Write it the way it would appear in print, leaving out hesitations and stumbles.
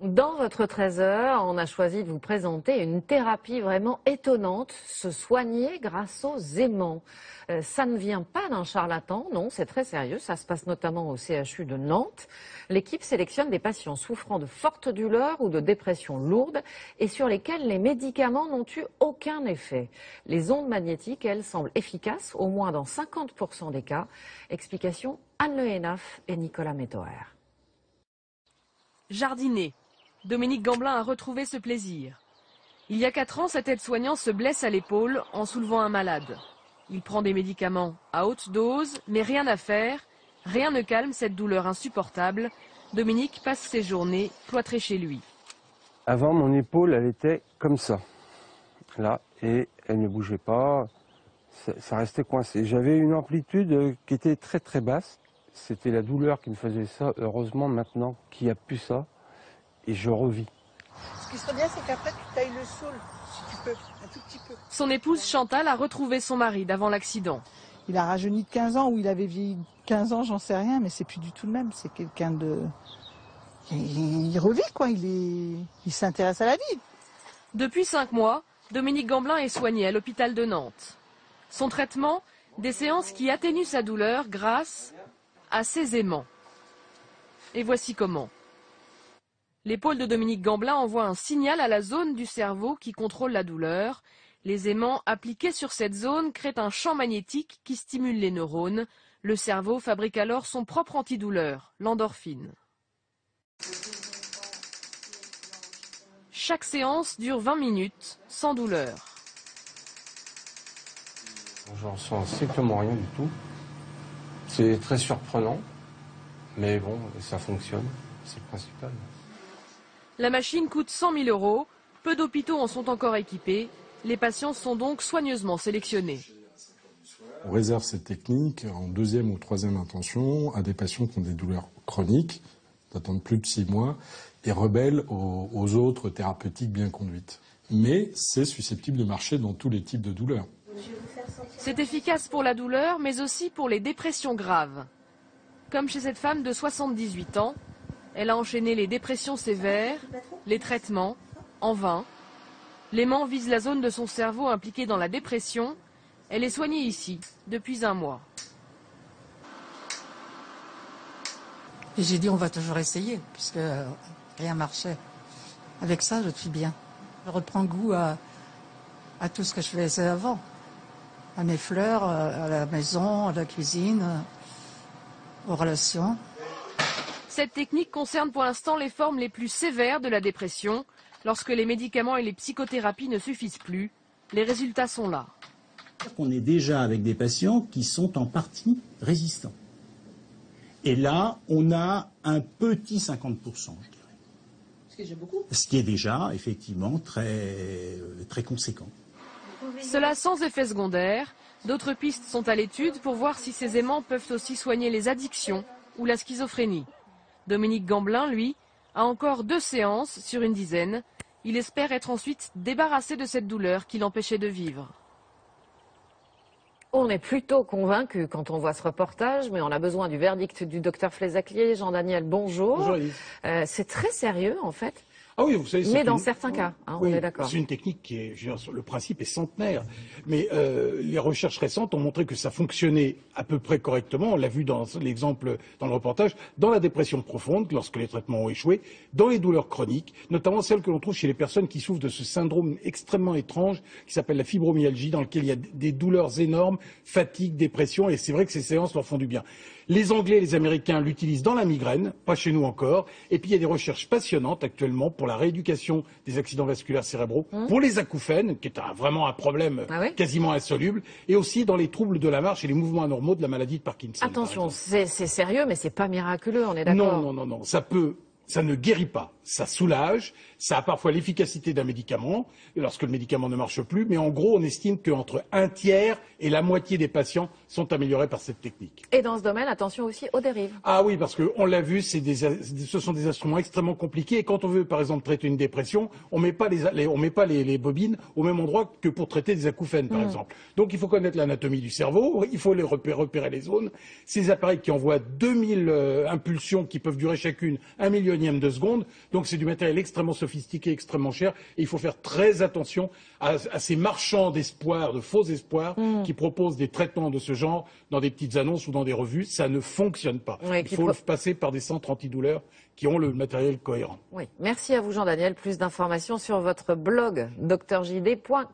Dans votre 13h, on a choisi de vous présenter une thérapie vraiment étonnante, se soigner grâce aux aimants. Ça ne vient pas d'un charlatan, non, c'est très sérieux, ça se passe notamment au CHU de Nantes. L'équipe sélectionne des patients souffrant de fortes douleurs ou de dépression lourde et sur lesquels les médicaments n'ont eu aucun effet. Les ondes magnétiques, elles, semblent efficaces, au moins dans 50% des cas. Explication Anne Le Hénaf et Nicolas Métoer. Jardiner. Dominique Gamblin a retrouvé ce plaisir. Il y a 4 ans, cet aide-soignant se blesse à l'épaule en soulevant un malade. Il prend des médicaments à haute dose, mais rien à faire. Rien ne calme cette douleur insupportable. Dominique passe ses journées cloîtré chez lui. Avant, mon épaule, elle était comme ça, là, et elle ne bougeait pas, ça restait coincé. J'avais une amplitude qui était très très basse. C'était la douleur qui me faisait ça. Heureusement, maintenant qu'il n'y a plus ça, et je revis. Ce qui serait bien, c'est qu'après, tu tailles le saule, si tu peux, un tout petit peu. Son épouse Chantal a retrouvé son mari d'avant l'accident. Il a rajeuni de 15 ans, ou il avait vieilli de 15 ans, j'en sais rien, mais c'est plus du tout le même. C'est quelqu'un de... Il revit, quoi, il s'intéresse à la vie. Depuis 5 mois, Dominique Gamblin est soigné à l'hôpital de Nantes. Son traitement, des séances qui atténuent sa douleur grâce à ses aimants. Et voici comment. L'épaule de Dominique Gamblin envoie un signal à la zone du cerveau qui contrôle la douleur. Les aimants appliqués sur cette zone créent un champ magnétique qui stimule les neurones. Le cerveau fabrique alors son propre antidouleur, l'endorphine. Chaque séance dure 20 minutes, sans douleur. J'en sens strictement rien du tout. C'est très surprenant, mais bon, ça fonctionne, c'est le principal. La machine coûte 100 000 €. Peu d'hôpitaux en sont encore équipés. Les patients sont donc soigneusement sélectionnés. On réserve cette technique en 2e ou 3e intention à des patients qui ont des douleurs chroniques, datant de plus de 6 mois, et rebelles aux autres thérapeutiques bien conduites. Mais c'est susceptible de marcher dans tous les types de douleurs. C'est efficace pour la douleur, mais aussi pour les dépressions graves. Comme chez cette femme de 78 ans, elle a enchaîné les dépressions sévères, les traitements, en vain. L'aimant vise la zone de son cerveau impliquée dans la dépression. Elle est soignée ici, depuis 1 mois. Et j'ai dit on va toujours essayer, puisque rien marchait. Avec ça, je suis bien. Je reprends goût à tout ce que je faisais avant. À mes fleurs, à la maison, à la cuisine, aux relations. Cette technique concerne pour l'instant les formes les plus sévères de la dépression. Lorsque les médicaments et les psychothérapies ne suffisent plus, les résultats sont là. On est déjà avec des patients qui sont en partie résistants. Et là, on a un petit 50%, je dirais. Ce qui est déjà beaucoup. Ce qui est déjà, effectivement, très conséquent. Cela sans effet secondaire. D'autres pistes sont à l'étude pour voir si ces aimants peuvent aussi soigner les addictions ou la schizophrénie. Dominique Gamblin, lui, a encore 2 séances sur une dizaine. Il espère être ensuite débarrassé de cette douleur qui l'empêchait de vivre. On est plutôt convaincu quand on voit ce reportage, mais on a besoin du verdict du docteur Flézaclier. Jean-Daniel, bonjour. Bonjour. C'est très sérieux, en fait. Ah oui, vous savez, mais dans certains cas, oui, on est d'accord. C'est une technique qui est, je veux dire, le principe est centenaire. Mais les recherches récentes ont montré que ça fonctionnait à peu près correctement. On l'a vu dans l'exemple, dans le reportage, dans la dépression profonde, lorsque les traitements ont échoué, dans les douleurs chroniques, notamment celles que l'on trouve chez les personnes qui souffrent de ce syndrome extrêmement étrange qui s'appelle la fibromyalgie, dans lequel il y a des douleurs énormes, fatigue, dépression, et c'est vrai que ces séances leur font du bien. Les Anglais et les Américains l'utilisent dans la migraine, pas chez nous encore. Et puis il y a des recherches passionnantes actuellement pour la rééducation des accidents vasculaires cérébraux, pour les acouphènes, qui est vraiment un problème quasiment insoluble, et aussi dans les troubles de la marche et les mouvements anormaux de la maladie de Parkinson. Attention, c'est sérieux, mais c'est pas miraculeux, on est d'accord. Non, ça ne guérit pas, ça soulage, ça a parfois l'efficacité d'un médicament, lorsque le médicament ne marche plus, mais en gros, on estime qu'entre 1/3 et la moitié des patients sont améliorés par cette technique. Et dans ce domaine, attention aussi aux dérives. Ah oui, parce qu'on l'a vu, ce sont des instruments extrêmement compliqués. Et quand on veut, par exemple, traiter une dépression, on met pas les bobines au même endroit que pour traiter des acouphènes, par exemple. Donc il faut connaître l'anatomie du cerveau, il faut repérer les zones. Ces appareils qui envoient 2000 impulsions qui peuvent durer chacune 1/1000 de seconde. Donc c'est du matériel extrêmement sophistiqué, extrêmement cher. Et il faut faire très attention à ces marchands d'espoir, de faux espoirs, qui proposent des traitements de ce genre dans des petites annonces ou dans des revues. Ça ne fonctionne pas. Oui, il faut passer par des centres antidouleurs qui ont le matériel cohérent. Oui, merci à vous Jean-Daniel. Plus d'informations sur votre blog drjd.com.